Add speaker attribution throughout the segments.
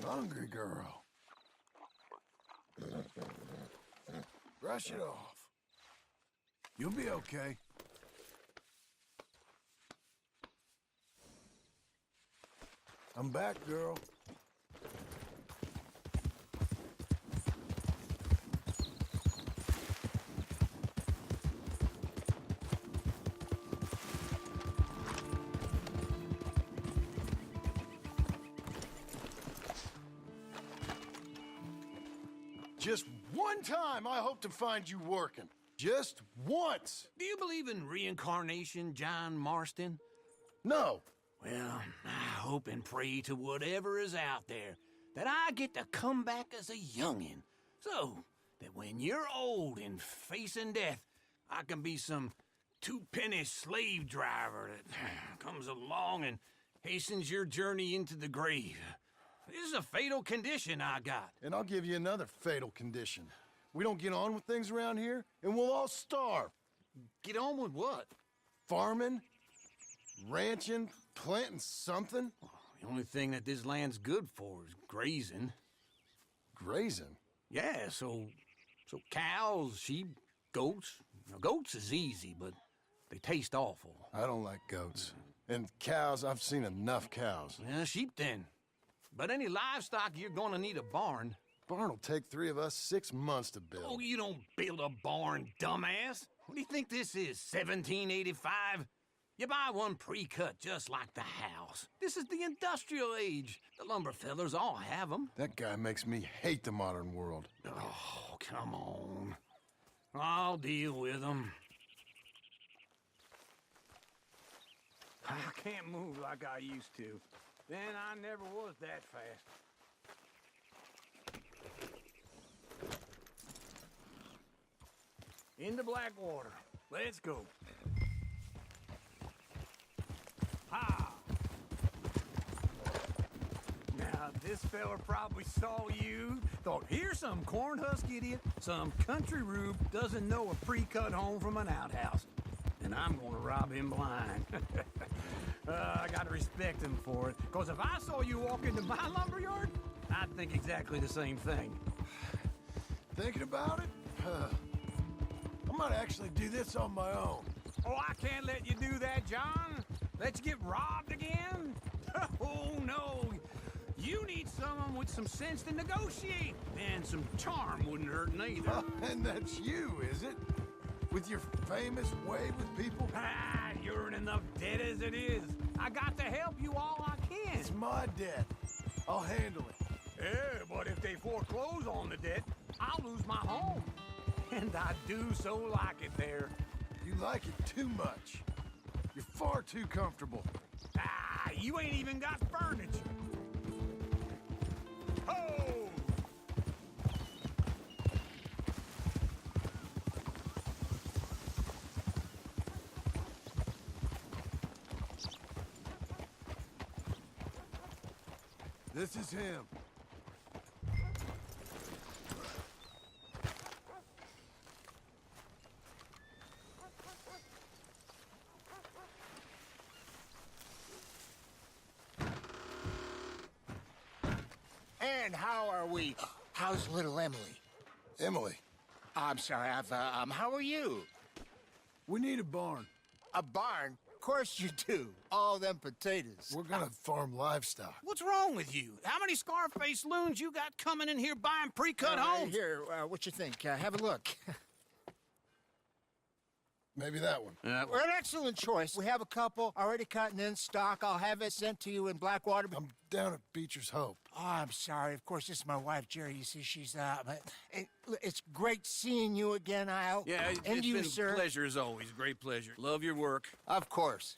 Speaker 1: Hungry girl. Brush it off. You'll be okay. I'm back, girl. Just one time I hope to find you working. Just once.
Speaker 2: Do you believe in reincarnation, John Marston?
Speaker 1: No.
Speaker 2: Well, I hope and pray to whatever is out there that I get to come back as a youngin', so that when you're old and facing death, I can be some two-penny slave driver that comes along and hastens your journey into the grave. This is a fatal condition I got.
Speaker 1: And I'll give you another fatal condition. We don't get on with things around here, and we'll all starve.
Speaker 2: Get on with what?
Speaker 1: Farming, ranching, planting something.
Speaker 2: The only thing that this land's good for is grazing.
Speaker 1: Grazing?
Speaker 2: Yeah, so cows, sheep, goats. Now, goats is easy, but they taste awful.
Speaker 1: I don't like goats. And cows, I've seen enough cows.
Speaker 2: Yeah, sheep then. But any livestock, you're gonna need a barn.
Speaker 1: Barn will take 3 of us 6 months to build.
Speaker 2: Oh, you don't build a barn, dumbass. What do you think this is, 1785? You buy one pre-cut just like the house. This is the industrial age. The lumber fellers all have them.
Speaker 1: That guy makes me hate the modern world.
Speaker 2: Oh, come on. I'll deal with them. I can't move like I used to. Then I never was that fast. Into Blackwater. Let's go. Ha! Now, this fella probably saw you, thought, here's some corn-husk idiot, some country rube doesn't know a pre-cut home from an outhouse. And I'm gonna rob him blind. I gotta respect him for it, because if I saw you walk into my lumberyard, I'd think exactly the same thing.
Speaker 1: Thinking about it? I might actually do this on my own.
Speaker 2: Oh, I can't let you do that, John. Let you get robbed again? Oh, no. You need someone with some sense to negotiate. And some charm wouldn't hurt neither.
Speaker 1: And that's you, is it? With your famous way with people?
Speaker 2: Ah, you're in enough debt as it is. I got to help you all I can.
Speaker 1: It's my debt. I'll handle it.
Speaker 2: Yeah, but if they foreclose on the debt, I'll lose my home. And I do so like it there.
Speaker 1: You like it too much. You're far too comfortable.
Speaker 2: Ah, you ain't even got furniture. Oh!
Speaker 1: This is him.
Speaker 3: And how are we? How's little Emily?
Speaker 1: Emily,
Speaker 3: I'm sorry, how are you?
Speaker 1: we need a barn.
Speaker 3: A barn? Of course you do. All them potatoes.
Speaker 1: We're gonna farm livestock.
Speaker 2: What's wrong with you? How many Scarface loons you got coming in here buying pre-cut homes?
Speaker 3: Here, what you think? Have a look.
Speaker 1: Maybe that one.
Speaker 3: We're an excellent choice. We have a couple already cut and in stock. I'll have it sent to you in Blackwater.
Speaker 1: I'm down at Beecher's Hope.
Speaker 3: Oh, I'm sorry. Of course, this is my wife, Jerry. You see, she's, it's great seeing you again, Al.
Speaker 2: Yeah,
Speaker 3: and
Speaker 2: it's
Speaker 3: you,
Speaker 2: been
Speaker 3: sir.
Speaker 2: a pleasure as always. Great pleasure. Love your work.
Speaker 3: Of course.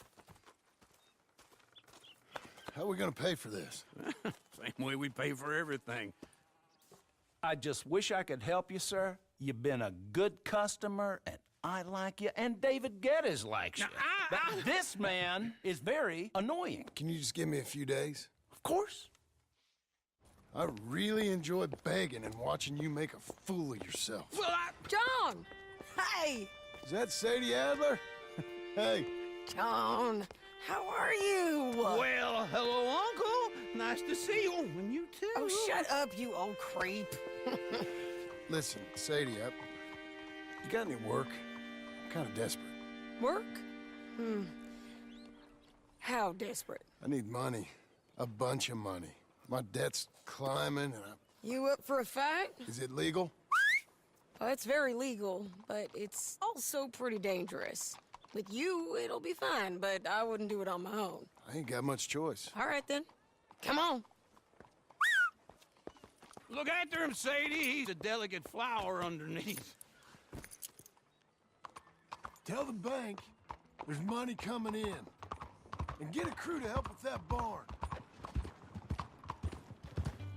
Speaker 1: How are we gonna pay for this?
Speaker 2: Same way we pay for everything.
Speaker 4: I just wish I could help you, sir. You've been a good customer, and I like you, and David Geddes likes you.
Speaker 2: Now,
Speaker 4: But this man is very annoying.
Speaker 1: Can you just give me a few days?
Speaker 4: Of course.
Speaker 1: I really enjoy begging and watching you make a fool of yourself.
Speaker 2: Well,
Speaker 5: John! Hey,
Speaker 1: Is that Sadie Adler? Hey,
Speaker 5: John, how are you?
Speaker 2: Well, hello, Uncle. Nice to see you. And you too.
Speaker 5: Oh, shut up, you old creep.
Speaker 1: listen, Sadie, you got any work? I'm kind of desperate.
Speaker 5: Work? How desperate?
Speaker 1: I need money. A bunch of money. My debt's climbing, and
Speaker 5: You up for a fight?
Speaker 1: is it legal?
Speaker 5: Well, it's very legal, but it's also pretty dangerous. With you, it'll be fine, but I wouldn't do it on my own.
Speaker 1: I ain't got much choice.
Speaker 5: All right, then. Come on.
Speaker 2: Look after him, Sadie. He's a delicate flower underneath.
Speaker 1: Tell the bank there's money coming in. And get a crew to help with that barn.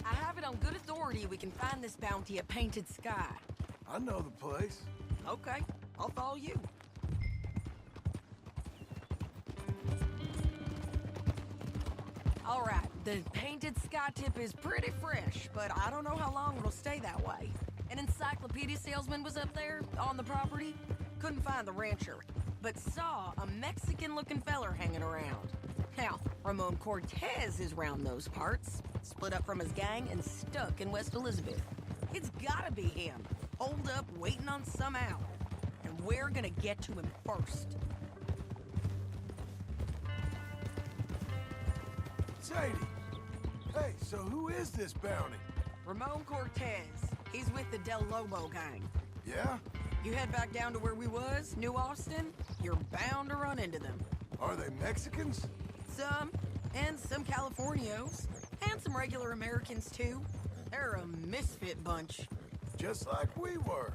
Speaker 5: I have it on good authority we can find this bounty at Painted Sky.
Speaker 1: I know the place.
Speaker 5: Okay, I'll follow you. All right, the Painted Sky tip is pretty fresh, but I don't know how long it'll stay that way. An encyclopedia salesman was up there on the property. Couldn't find the rancher, but saw a Mexican-looking feller hanging around. Now, Ramon Cortez is round those parts, split up from his gang and stuck in West Elizabeth. It's gotta be him, holed up waiting on some out. And we're gonna get to him first.
Speaker 1: Sadie! Hey, so who is this bounty?
Speaker 5: Ramon Cortez. He's with the Del Lobo gang.
Speaker 1: Yeah?
Speaker 5: You head back down to where we was, New Austin, you're bound to run into them.
Speaker 1: Are they Mexicans?
Speaker 5: Some, and some Californios, and some regular Americans too. They're a misfit bunch.
Speaker 1: Just like we were.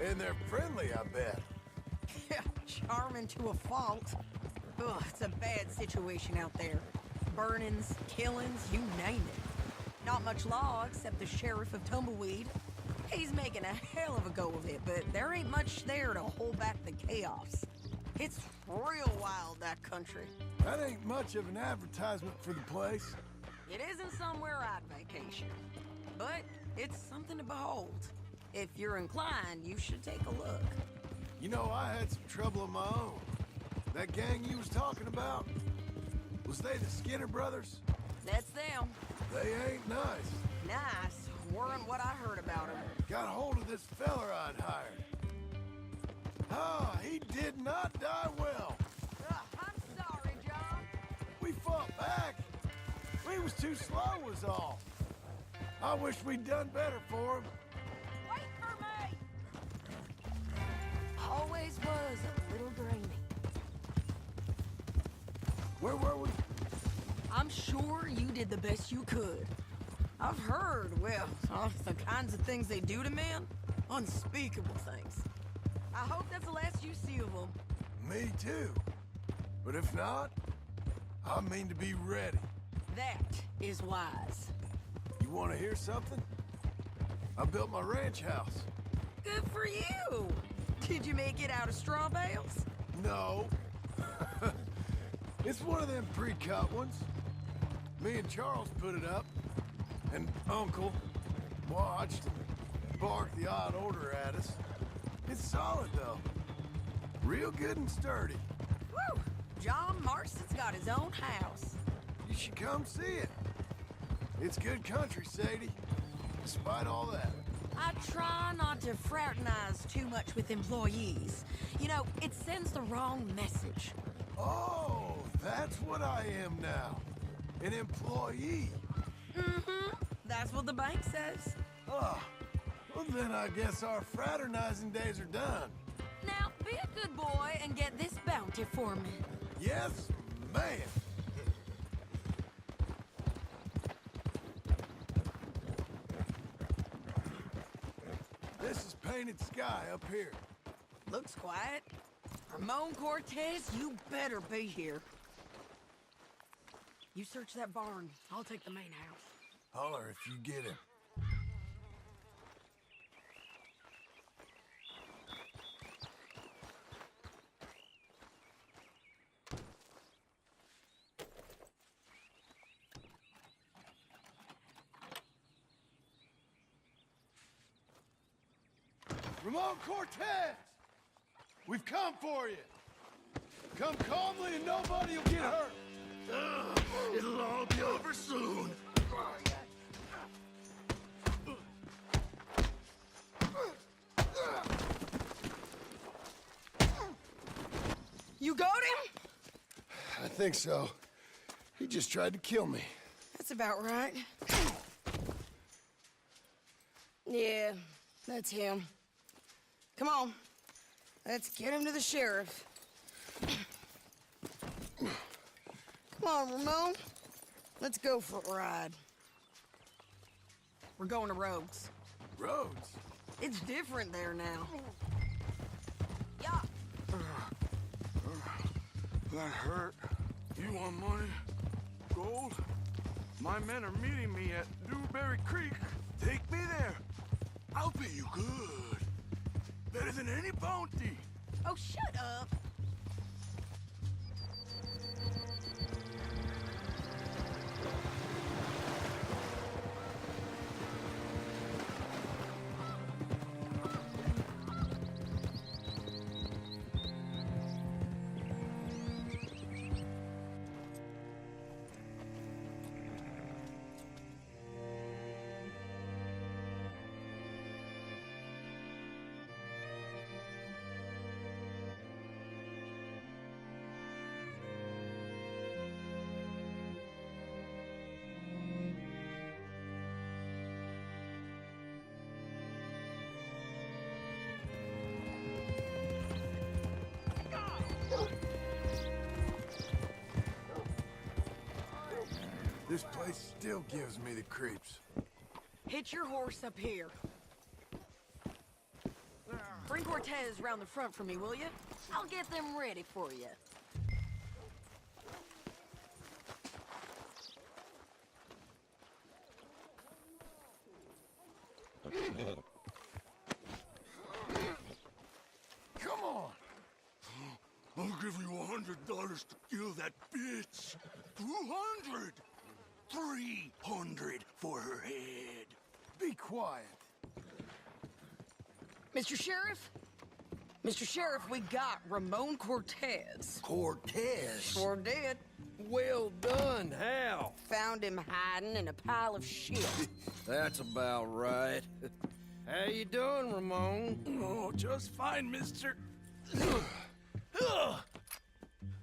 Speaker 1: And they're friendly, I bet.
Speaker 5: Yeah, charming to a fault. Ugh, it's a bad situation out there. Burnings, killings, you name it. Not much law except the sheriff of Tumbleweed. He's making a hell of a go of it, but there ain't much there to hold back the chaos. It's real wild, that country.
Speaker 1: That ain't much of an advertisement for the place.
Speaker 5: It isn't somewhere I'd vacation, but it's something to behold. If you're inclined, you should take a look.
Speaker 1: You know, I had some trouble of my own. That gang you was talking about, was they the Skinner brothers?
Speaker 5: That's them.
Speaker 1: They ain't nice.
Speaker 5: Nice. Weren't what I heard about them.
Speaker 1: Got hold of this feller I'd hired. Ah, he did not die well.
Speaker 5: I'm sorry, John.
Speaker 1: We fought back. We was too slow was all. I wish we'd done better for him.
Speaker 5: Wait for me! Always was a little draining.
Speaker 1: Where were we?
Speaker 5: I'm sure you did the best you could. I've heard, well, the kinds of things they do to men. Unspeakable things. I hope that's the last you see of them.
Speaker 1: Me too. But if not, I mean to be ready.
Speaker 5: That is wise.
Speaker 1: You want to hear something? I built my ranch house.
Speaker 5: Good for you! Did you make it out of straw bales?
Speaker 1: No. It's one of them pre-cut ones. Me and Charles put it up, and Uncle watched and barked the odd order at us. It's solid, though. Real good and sturdy.
Speaker 5: Woo! John Marston's got his own house.
Speaker 1: You should come see it. It's good country, Sadie, despite all that.
Speaker 5: I try not to fraternize too much with employees. You know, it sends the wrong message.
Speaker 1: Oh, that's what I am now. An employee.
Speaker 5: Mm-hmm. That's what the bank says.
Speaker 1: Ah, well then I guess our fraternizing days are done.
Speaker 5: Now, be a good boy and get this bounty for me.
Speaker 1: Yes, ma'am. This is Painted Sky up here.
Speaker 5: Looks quiet. Ramon Cortez, you better be here. You search that barn. I'll take the main house.
Speaker 1: Holler if you get him. Ramon Cortez! We've come for you! Come calmly and nobody will get hurt!
Speaker 6: It'll all be over soon.
Speaker 5: You got him?
Speaker 1: I think so. He just tried to kill me.
Speaker 5: That's about right. Yeah, that's him. Come on. Let's get him to the sheriff. Come on, Ramon. Let's go for a ride. We're going to Rogues.
Speaker 1: Rhodes?
Speaker 5: It's different there now. Yeah.
Speaker 6: That hurt. You want money? Gold? My men are meeting me at Newberry Creek. Take me there. I'll pay you good. Better than any bounty.
Speaker 5: Oh, shut up.
Speaker 1: This place still gives me the creeps.
Speaker 5: Hitch your horse up here. Bring Cortez round the front for me, will you? I'll get them ready for you.
Speaker 1: Come on!
Speaker 6: I'll give you $100 to kill that bitch. 200. 300 for her head.
Speaker 1: Be quiet.
Speaker 5: Mr. Sheriff? Mr. Sheriff, we got Ramon Cortez.
Speaker 7: Cortez?
Speaker 5: Sure did.
Speaker 7: Well done, Hal.
Speaker 5: Found him hiding in a pile of shit.
Speaker 7: That's about right. How you doing, Ramon?
Speaker 6: Oh, just fine, mister.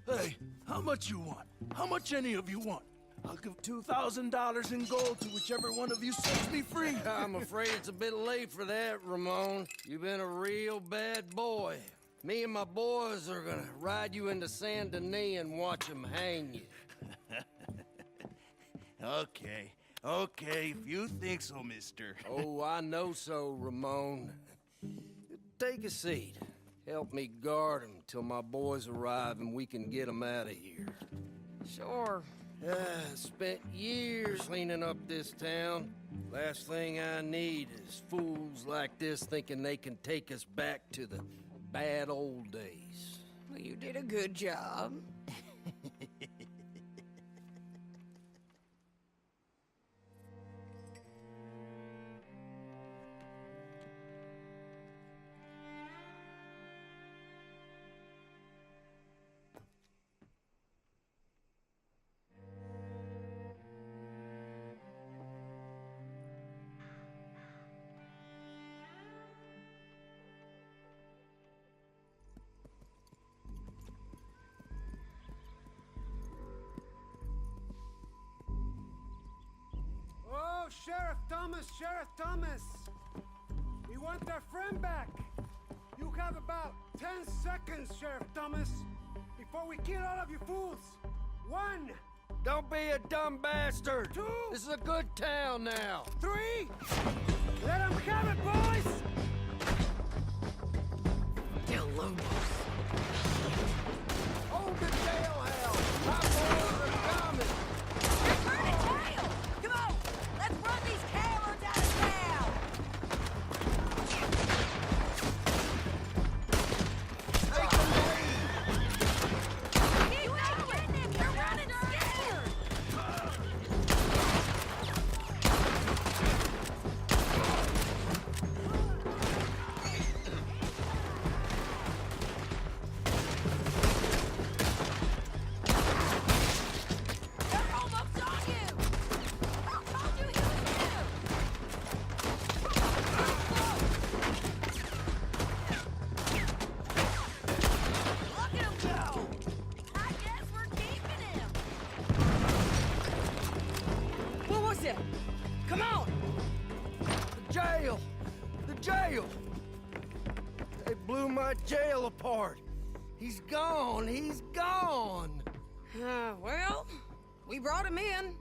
Speaker 6: Hey, how much you want? How much any of you want? I'll give $2,000 in gold to whichever one of you sets me free.
Speaker 7: I'm afraid it's a bit late for that, Ramon. You've been a real bad boy. Me and my boys are gonna ride you into Saint Denis and watch them hang you.
Speaker 6: Okay, if you think so, mister.
Speaker 7: Oh, I know so, Ramon. Take a seat. Help me guard them till my boys arrive and we can get them out of here.
Speaker 5: Sure.
Speaker 7: Spent years cleaning up this town. Last thing I need is fools like this thinking they can take us back to the bad old days.
Speaker 5: Well, you did a good job.
Speaker 8: Oh, Sheriff Thomas! We want our friend back! You have about 10 seconds, Sheriff Thomas, before we kill all of you fools! 1,
Speaker 7: Don't be a dumb bastard!
Speaker 8: 2,
Speaker 7: This is a good town now!
Speaker 8: 3! Let them have it, boys!
Speaker 5: Del Lobos.
Speaker 7: Hold the jailhouse! My boys are coming!
Speaker 5: Turn it tail! Come on! Let's run these cowards out of town!
Speaker 7: Take the lead!
Speaker 5: Keep going! They're running scared!
Speaker 7: jail apart. He's gone. He's gone.
Speaker 5: Well, we brought him in.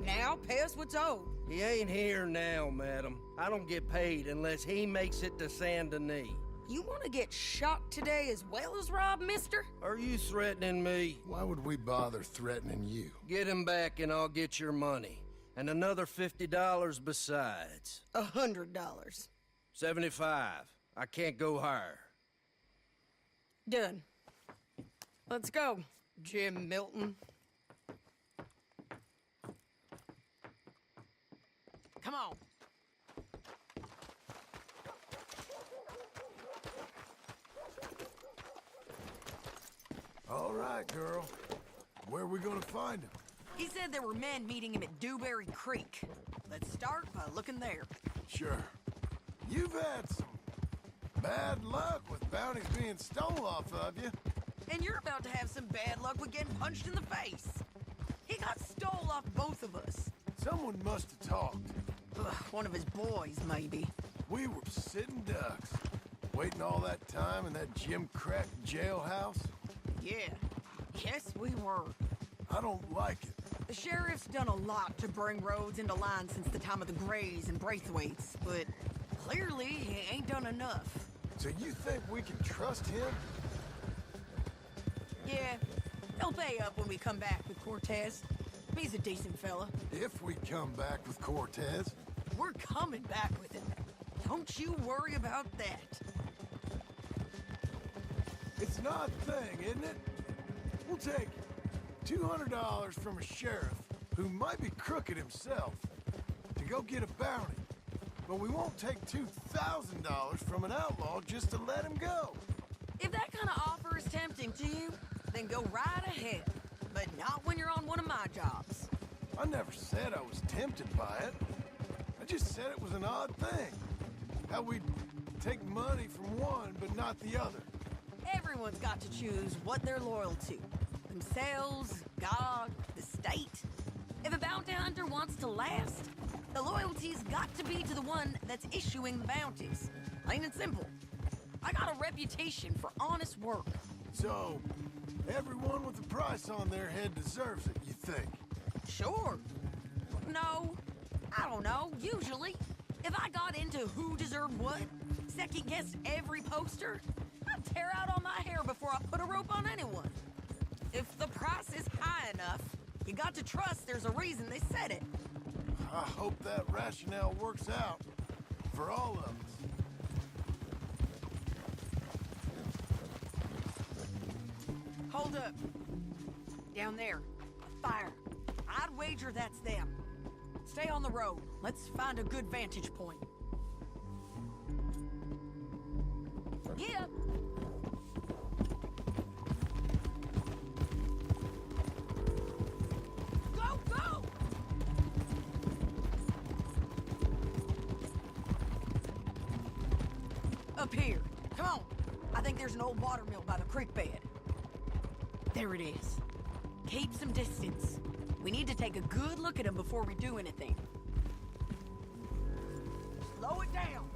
Speaker 5: Now pay us what's owed.
Speaker 7: He ain't here now, madam. I don't get paid unless he makes it to Saint Denis.
Speaker 5: You want to get shot today as well as rob, mister?
Speaker 7: Are you threatening me?
Speaker 1: Why would we bother threatening you?
Speaker 7: Get him back and I'll get your money. And another $50 besides.
Speaker 5: $100.
Speaker 7: 75. I can't go higher.
Speaker 5: Done. Let's go, Jim Milton. Come on.
Speaker 1: All right, girl. Where are we gonna find him?
Speaker 5: He said there were men meeting him at Dewberry Creek. Let's start by looking there.
Speaker 1: Sure. You've had some bad luck with bounties being stole off of you.
Speaker 5: And you're about to have some bad luck with getting punched in the face. He got stole off both of us.
Speaker 1: Someone must have talked.
Speaker 5: Ugh, one of his boys, maybe.
Speaker 1: We were sitting ducks, waiting all that time in that Jim Crack jailhouse.
Speaker 5: Yeah. Yes, we were.
Speaker 1: I don't like it.
Speaker 5: The sheriff's done a lot to bring roads into line since the time of the Grays and Braithwaites, but clearly he ain't done enough.
Speaker 1: So you think we can trust him?
Speaker 5: Yeah, he'll pay up when we come back with Cortez. He's a decent fella.
Speaker 1: If we come back with Cortez?
Speaker 5: We're coming back with him. Don't you worry about that.
Speaker 1: It's an odd thing, isn't it? We'll take $200 from a sheriff who might be crooked himself to go get a bounty. But we won't take $2,000 from an outlaw just to let him go.
Speaker 5: If that kind of offer is tempting to you, then go right ahead. But not when you're on one of my jobs.
Speaker 1: I never said I was tempted by it. I just said it was an odd thing. How we'd take money from one but not the other.
Speaker 5: Everyone's got to choose what they're loyal to. Themselves, God, the state. If a bounty hunter wants to last, the loyalty's got to be to the one that's issuing the bounties. Plain and simple. I got a reputation for honest work.
Speaker 1: So, everyone with a price on their head deserves it, you think?
Speaker 5: Sure. No, I don't know, usually. If I got into who deserved what, second-guessed every poster, I'd tear out all my hair before I put a rope on anyone. If the price is high enough, you got to trust there's a reason they said it.
Speaker 1: I hope that rationale works out for all of us.
Speaker 5: Hold up. Down there, a fire. I'd wager that's them. Stay on the road. Let's find a good vantage point. Yeah. Go, go! Up here. Come on. I think there's an old watermill by the creek bed. There it is. Keep some distance. We need to take a good look at him before we do anything. Slow it down.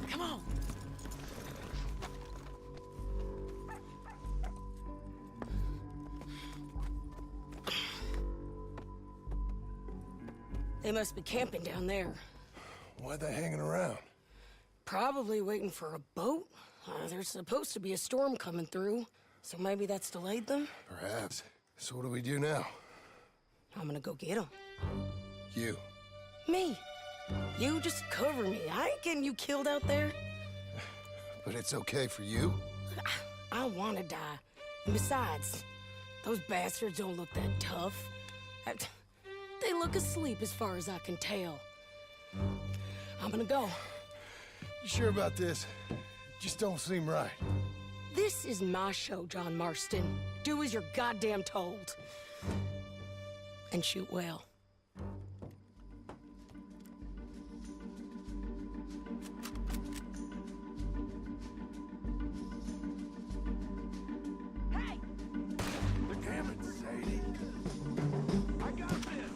Speaker 5: Come on. They must be camping down there.
Speaker 1: Why are they hanging around?
Speaker 5: Probably waiting for a boat. There's supposed to be a storm coming through, so maybe that's delayed them?
Speaker 1: Perhaps. So what do we do now?
Speaker 5: I'm gonna go get them.
Speaker 1: You.
Speaker 5: Me. You just cover me. I ain't getting you killed out there.
Speaker 1: But it's okay for you?
Speaker 5: I wanna die. And besides, those bastards don't look that tough. They look asleep as far as I can tell. I'm gonna go.
Speaker 1: You sure about this? Just don't seem right.
Speaker 5: This is my show, John Marston. Do as you're goddamn told. And shoot well. Hey!
Speaker 1: Damn it, Sadie. I got this.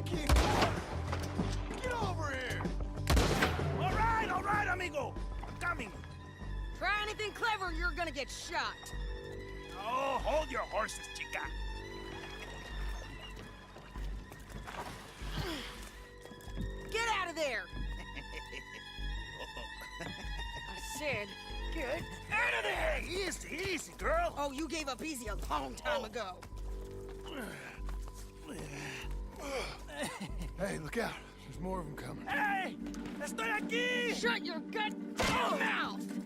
Speaker 1: can't get over here!
Speaker 4: All right, amigo. I'm coming.
Speaker 5: Try anything clever, you're gonna get shot.
Speaker 4: Oh, hold your horses, chica.
Speaker 5: Get out of there! I said, get
Speaker 4: Out of there! Easy, easy, girl.
Speaker 5: Oh, you gave up easy a long time ago.
Speaker 1: Hey, look out. There's more of them coming.
Speaker 4: Hey! Estoy aquí!
Speaker 5: Shut your goddamn mouth!